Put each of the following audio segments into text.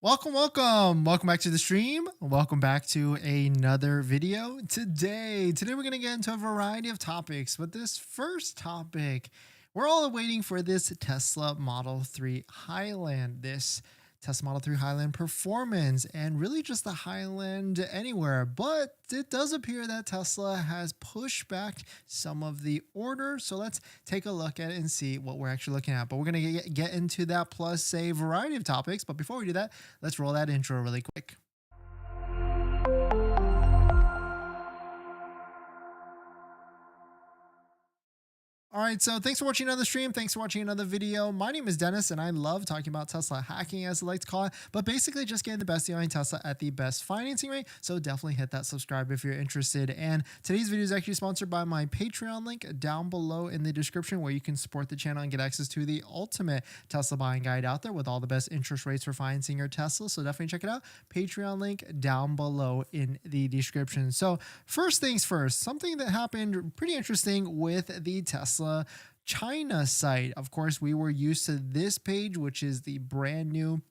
Welcome back to the stream. Welcome back to another video. Today we're going to get into a variety of topics, but this first topic, we're all waiting for this Tesla Model 3 Highland, this Tesla Model 3 Highland performance, and really just the Highland anywhere. But it does appear that Tesla has pushed back some of the orders. So let's take a look at it and see what we're actually looking at. But we're going to get into that plus a variety of topics. But before we do that, let's roll that intro really quick. All right, so thanks for watching another stream. Thanks for watching another video. My name is Dennis, and I love talking about Tesla hacking, as I like to call it, but basically just getting the best deal on Tesla at the best financing rate. So definitely hit that subscribe if you're interested. And today's video is actually sponsored by my Patreon link down below in the description, where you can support the channel and get access to the ultimate Tesla buying guide out there with all the best interest rates for financing your Tesla. So definitely check it out. Patreon link down below in the description. So first things first, something that happened pretty interesting with the Tesla China site. Of course, we were used to this page, which is the brand new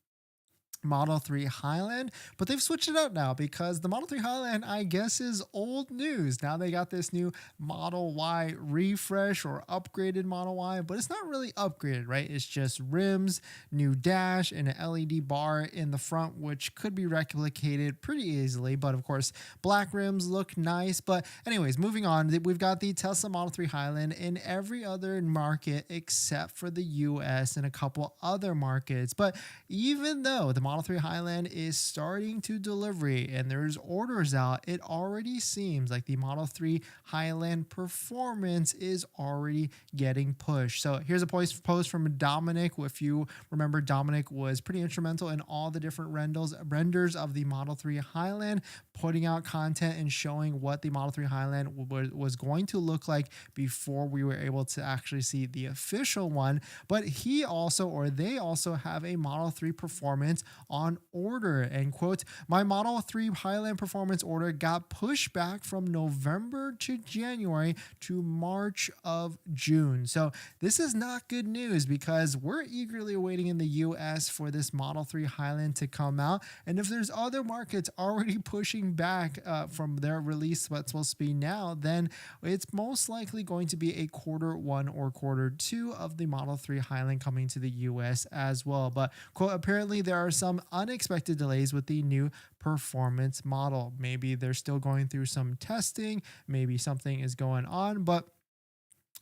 Model 3 Highland, but they've switched it up now because the Model 3 Highland, I guess, is old news. Now they got this new Model Y refresh or upgraded Model Y, but it's not really upgraded, right? It's just rims, new dash, and an LED bar in the front, which could be replicated pretty easily. But of course, black rims look nice. But anyways, moving on, we've got the Tesla Model 3 Highland in every other market except for the US and a couple other markets. But even though the Model 3 Highland is starting to delivery and there's orders out, it already seems like the Model 3 Highland performance is already getting pushed. So here's a post from Dominic. If you remember, Dominic was pretty instrumental in all the different renders of the Model 3 Highland, putting out content and showing what the Model 3 Highland was going to look like before we were able to actually see the official one. But they also have a Model 3 performance on order, end quote. My Model 3 Highland performance order got pushed back from November to January to March of June. So this is not good news because we're eagerly awaiting in the US for this Model 3 Highland to come out. And if there's other markets already pushing back from their release, what's supposed to be now, then it's most likely going to be a Q1 or Q2 of the Model 3 Highland coming to the US as well. But quote, apparently there are some unexpected delays with the new performance model. Maybe they're still going through some testing, maybe something is going on, but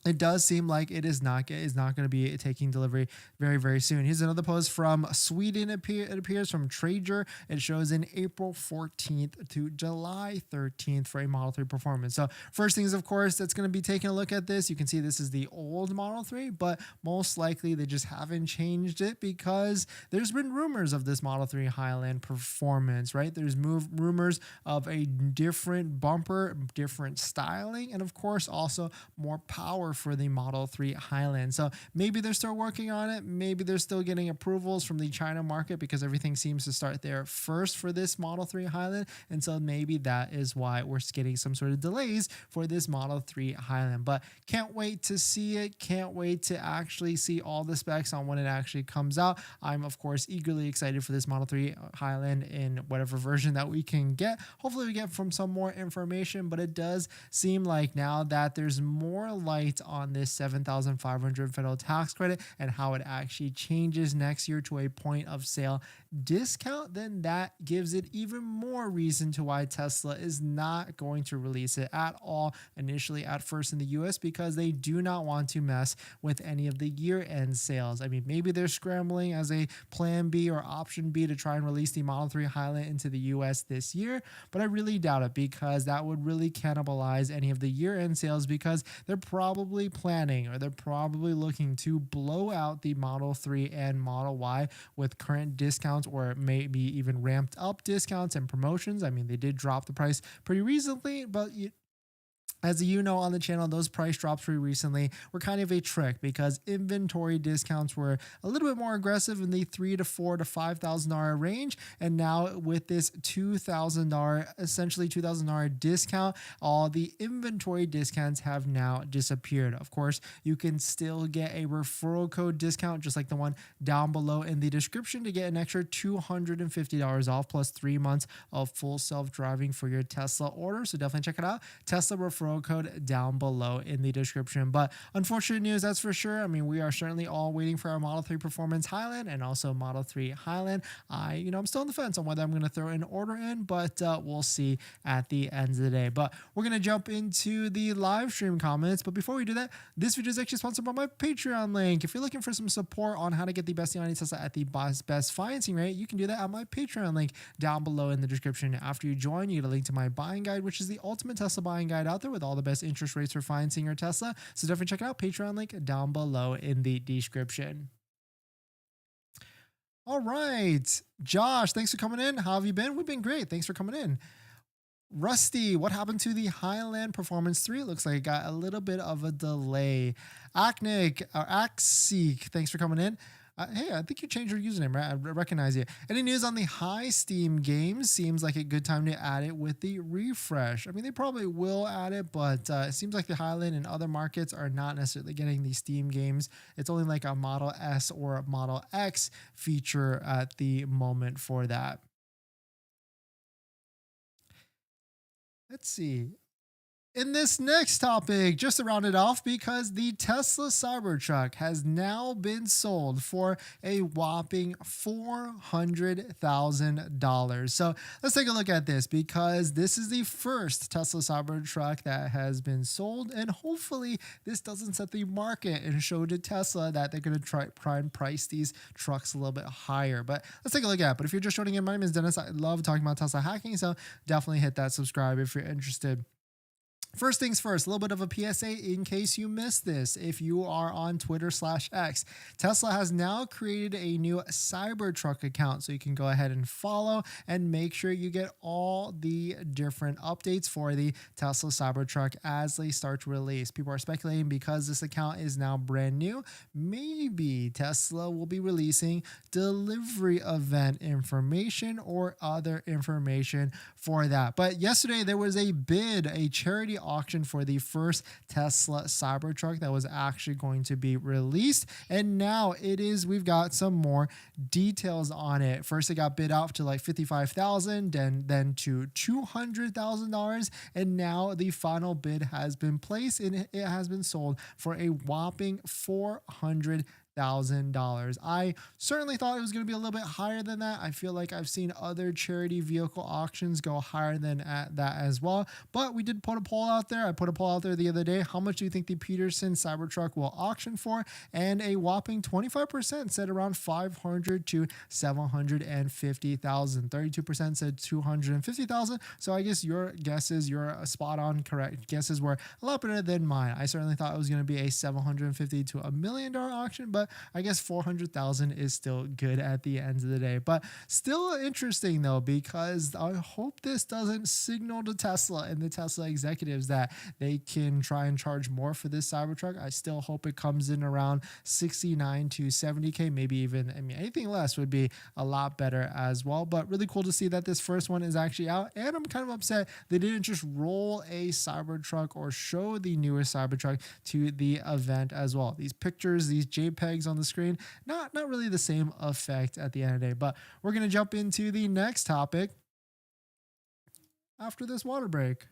it does seem like it is not going to be taking delivery very, very soon. Here's another post from Sweden. It appears from Trader. It shows in April 14th to July 13th for a Model 3 performance. So first things, of course, that's going to be taking a look at this. You can see this is the old Model 3, but most likely they just haven't changed it because there's been rumors of this Model 3 Highland performance, right? There's rumors of a different bumper, different styling, and of course also more power for the Model 3 Highland. So maybe they're still working on it. Maybe they're still getting approvals from the China market because everything seems to start there first for this Model 3 Highland. And so maybe that is why we're getting some sort of delays for this Model 3 Highland. But can't wait to see it. Can't wait to actually see all the specs on when it actually comes out. I'm, of course, eagerly excited for this Model 3 Highland in whatever version that we can get. Hopefully we get from some more information, but it does seem like now that there's more light on this $7,500 federal tax credit and how it actually changes next year to a point of sale discount, then that gives it even more reason to why Tesla is not going to release it at all initially at first in the US, because they do not want to mess with any of the year-end sales. I mean, maybe they're scrambling as a plan B or option B to try and release the Model 3 Highland into the US this year, but I really doubt it because that would really cannibalize any of the year-end sales, because they're probably planning, or they're probably looking to blow out the Model 3 and Model Y with current discounts, or maybe even ramped up discounts and promotions. I mean, they did drop the price pretty recently, but As you know on the channel, those price drops we recently were kind of a trick because inventory discounts were a little bit more aggressive in the $3,000 to $4,000 to $5,000 range. And now with this $2,000, essentially $2,000 discount, all the inventory discounts have now disappeared. Of course, you can still get a referral code discount just like the one down below in the description to get an extra $250 off plus 3 months of full self-driving for your Tesla order. So definitely check it out. Tesla referral code down below in the description. But unfortunate news, that's for sure. I mean, we are certainly all waiting for our Model 3 Performance Highland and also Model 3 Highland. I'm still on the fence on whether I'm going to throw an order in, but we'll see at the end of the day. But we're going to jump into the live stream comments. But before we do that, this video is actually sponsored by my Patreon link. If you're looking for some support on how to get the best deal on Tesla at the best financing rate, you can do that at my Patreon link down below in the description. After you join, you get a link to my buying guide, which is the ultimate Tesla buying guide out there with all the best interest rates for financing your Tesla. So definitely check it out. Patreon link down below in the description. All right, Josh, thanks for coming in. How have you been? We've been great. Thanks for coming in. Rusty, what happened to the Highland Performance 3? It looks like it got a little bit of a delay. Akseek, thanks for coming in. Hey, I think you changed your username, right? I recognize you. Any news on the high Steam games? Seems like a good time to add it with the refresh. I mean, they probably will add it, but it seems like the Highland and other markets are not necessarily getting the Steam games. It's only like a Model S or a Model X feature at the moment for that. Let's see. In this next topic, just to round it off, because the Tesla Cybertruck has now been sold for a whopping $400,000. So let's take a look at this, because this is the first Tesla Cybertruck that has been sold, and hopefully this doesn't set the market and show to Tesla that they're going to try and price these trucks a little bit higher. But let's take a look at it. But if you're just joining in, my name is Dennis. I love talking about Tesla hacking, so definitely hit that subscribe if you're interested. First things first, a little bit of a PSA in case you missed this. If you are on Twitter/X, Tesla has now created a new Cybertruck account, so you can go ahead and follow and make sure you get all the different updates for the Tesla Cybertruck as they start to release. People are speculating because this account is now brand new, maybe Tesla will be releasing delivery event information or other information for that. But yesterday there was a bid, a charity auction for the first Tesla Cybertruck that was actually going to be released, and now we've got some more details on it. First it got bid out to like $55,000, then to $200,000, and now the final bid has been placed and it has been sold for a whopping $400,000. I certainly thought it was going to be a little bit higher than that. I feel like I've seen other charity vehicle auctions go higher than that as well, but we did put a poll out there. I put a poll out there the other day. How much do you think the Peterson Cybertruck will auction for? And a whopping 25% said around $500,000 to $750,000. 32% said $250,000. So I guess your guesses, your spot on correct guesses were a lot better than mine. I certainly thought it was going to be a $750,000 to $1 million auction, but I guess 400,000 is still good at the end of the day. But still interesting though, because I hope this doesn't signal to Tesla and the Tesla executives that they can try and charge more for this Cybertruck. I still hope it comes in around 69 to 70K, maybe even, I mean, anything less would be a lot better as well. But really cool to see that this first one is actually out, and I'm kind of upset they didn't just roll a Cybertruck or show the newest Cybertruck to the event as well. These pictures, these JPEGs on the screen, not really the same effect at the end of the day. But we're going to jump into the next topic after this water break.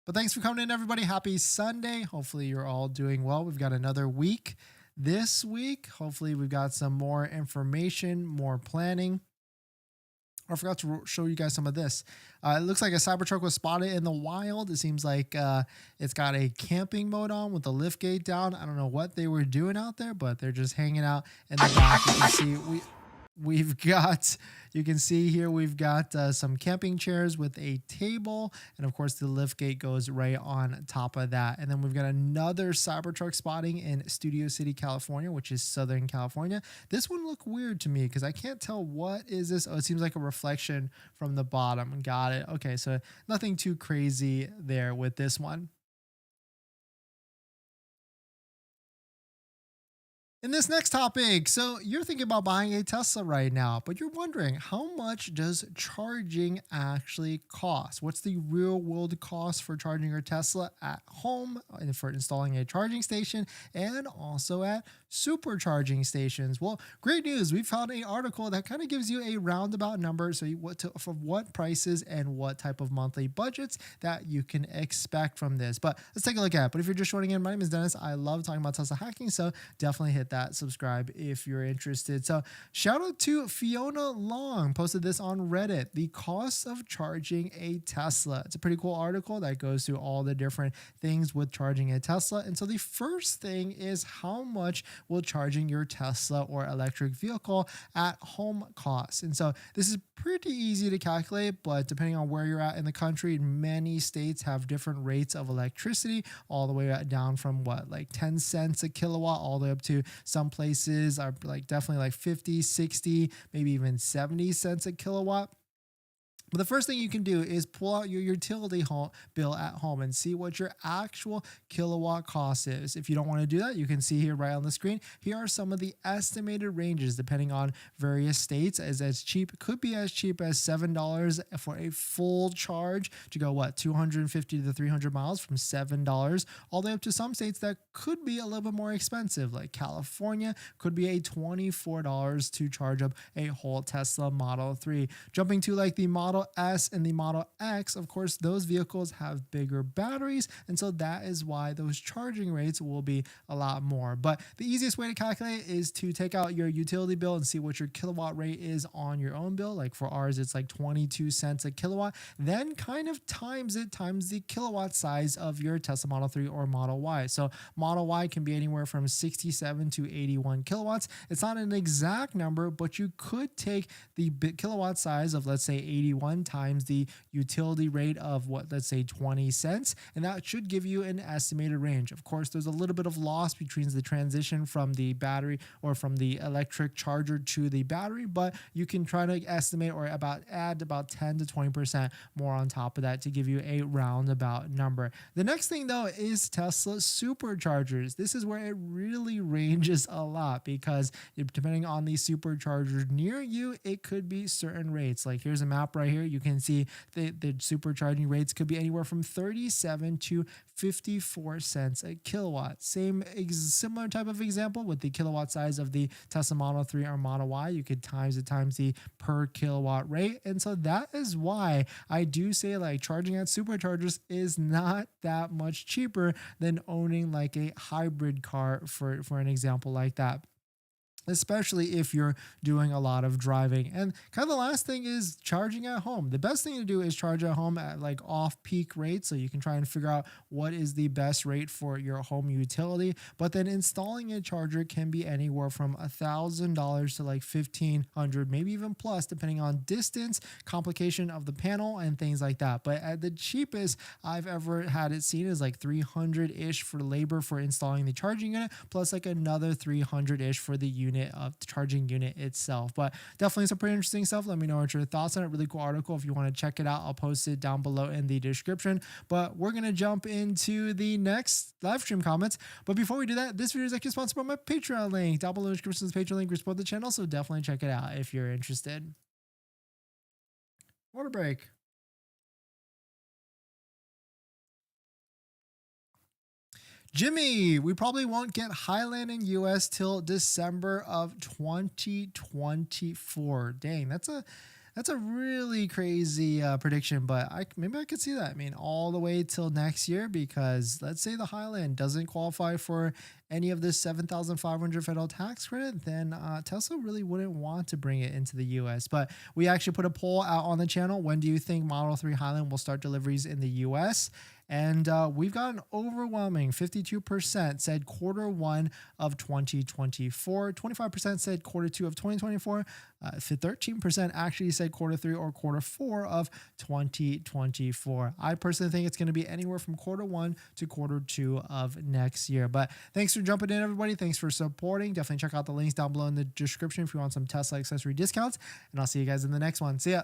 But thanks for coming in, everybody. Happy Sunday. Hopefully you're all doing well. We've got another week this week. Hopefully we've got some more information, more planning. I forgot to show you guys some of this. It looks like a Cybertruck was spotted in the wild. It seems like it's got a camping mode on with the lift gate down. I don't know what they were doing out there, but they're just hanging out in the back. You can see We've got, you can see here, we've got some camping chairs with a table. And of course, the lift gate goes right on top of that. And then we've got another Cybertruck spotting in Studio City, California, which is Southern California. This one looked weird to me because I can't tell what is this. Oh, it seems like a reflection from the bottom. Got it. Okay, so nothing too crazy there with this one. In this next topic, so you're thinking about buying a Tesla right now, but you're wondering how much does charging actually cost? What's the real world cost for charging your Tesla at home and for installing a charging station and also at supercharging stations? Well, great news. We found an article that kind of gives you a roundabout number. So for what prices and what type of monthly budgets that you can expect from this. But let's take a look at it. But if you're just joining in, my name is Dennis. I love talking about Tesla hacking. So definitely hit that subscribe if you're interested. So shout out to Fiona Long, posted this on Reddit, the cost of charging a Tesla. It's a pretty cool article that goes through all the different things with charging a Tesla. And so the first thing is how much will charging your Tesla or electric vehicle at home cost. And so this is pretty easy to calculate, but depending on where you're at in the country, many states have different rates of electricity, all the way down from like 10 cents a kilowatt all the way up to some places are like definitely like 50, 60, maybe even 70 cents a kilowatt. But the first thing you can do is pull out your utility bill at home and see what your actual kilowatt cost is. If you don't want to do that, you can see here right on the screen. Here are some of the estimated ranges depending on various states. As cheap, could be as cheap as $7 for a full charge to go 250 to 300 miles, from $7 all the way up to some states that could be a little bit more expensive, like California could be a $24 to charge up a whole Tesla Model 3. Jumping to like the Model S and the Model X, of course, those vehicles have bigger batteries, and so that is why those charging rates will be a lot more. But the easiest way to calculate is to take out your utility bill and see what your kilowatt rate is on your own bill. Like for ours, it's like 22 cents a kilowatt. Then kind of times the kilowatt size of your Tesla Model 3 or Model Y. So Model Y can be anywhere from 67 to 81 kilowatts. It's not an exact number, but you could take the kilowatt size of, let's say, 81 times the utility rate of let's say 20 cents, and that should give you an estimated range. Of course, there's a little bit of loss between the transition from the battery or from the electric charger to the battery, but you can try to estimate or add about 10 to 20% more on top of that to give you a roundabout number. The next thing though is Tesla superchargers. This is where it really ranges a lot, because depending on the supercharger near you, it could be certain rates. Like here's a map right here. You can see the supercharging rates could be anywhere from 37 to 54 cents a kilowatt. Similar type of example with the kilowatt size of the Tesla Model 3 or Model Y. You could times the per kilowatt rate. And so that is why I do say like charging at superchargers is not that much cheaper than owning like a hybrid car, for an example like that, especially if you're doing a lot of driving. And kind of the last thing is charging at home. The best thing to do is charge at home at like off-peak rates, so you can try and figure out what is the best rate for your home utility. But then installing a charger can be anywhere from $1,000 to like $1,500, maybe even plus, depending on distance, complication of the panel, and things like that. But at the cheapest I've ever had it seen is like 300-ish for labor for installing the charging unit, plus like another 300-ish for the charging unit itself. But definitely some pretty interesting stuff. Let me know what your thoughts on it. Really cool article. If you want to check it out, I'll post it down below in the description. But we're going to jump into the next live stream comments. But before we do that, this video is actually sponsored by my Patreon link. Down below in the description is the Patreon link. We support the channel, so definitely check it out if you're interested. Water break. Jimmy, we probably won't get Highland in US till December of 2024. Dang, that's a really crazy prediction, but maybe I could see that. I mean, all the way till next year, because let's say the Highland doesn't qualify for any of this 7,500 federal tax credit, then Tesla really wouldn't want to bring it into the US. But we actually put a poll out on the channel. When do you think Model 3 Highland will start deliveries in the US? And we've got an overwhelming 52% said Q1 of 2024, 25% said Q2 of 2024, 13% actually said Q3 or Q4 of 2024. I personally think it's going to be anywhere from Q1 to Q2 of next year. But thanks for jumping in, everybody. Thanks for supporting. Definitely check out the links down below in the description if you want some Tesla accessory discounts. And I'll see you guys in the next one. See ya.